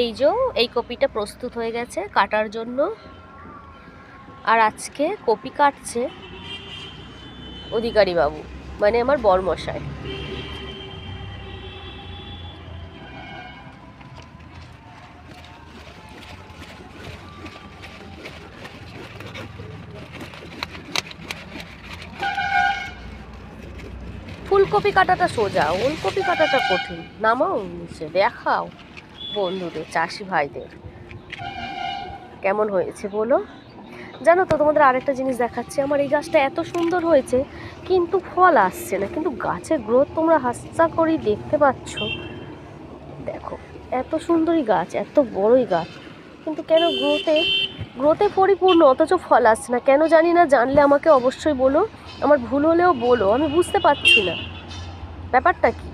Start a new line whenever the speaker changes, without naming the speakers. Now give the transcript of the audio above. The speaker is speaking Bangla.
এই যে এই কপিটা প্রস্তুত হয়ে গেছে কাটার জন্য। আর আজকে কপি কাটছে অধিকারী বাবু, মানে আমার বরমশাই। ফুলকপি কাটাটা সোজা, ওলকপি কাটাটা কঠিন। নামাও নিচে, দেখাও বন্ধুদের, চাষি ভাইদের কেমন হয়েছে বলো। জানো তো, তোমাদের আরেকটা জিনিস দেখাচ্ছি। আমার এই গাছটা এত সুন্দর হয়েছে কিন্তু ফল আসছে না, কিন্তু গাছের গ্রোথ তোমরা হাস্যা করেই দেখতে পাচ্ছ। দেখো, এত সুন্দরী গাছ, এত বড়ই গাছ, কিন্তু কেন গ্রোথে পরিপূর্ণ, অথচ ফল আসছে না কেন জানি না। জানলে আমাকে অবশ্যই বলো, আমার ভুল হলেও বলো, আমি বুঝতে পারছি না ব্যাপারটা কি।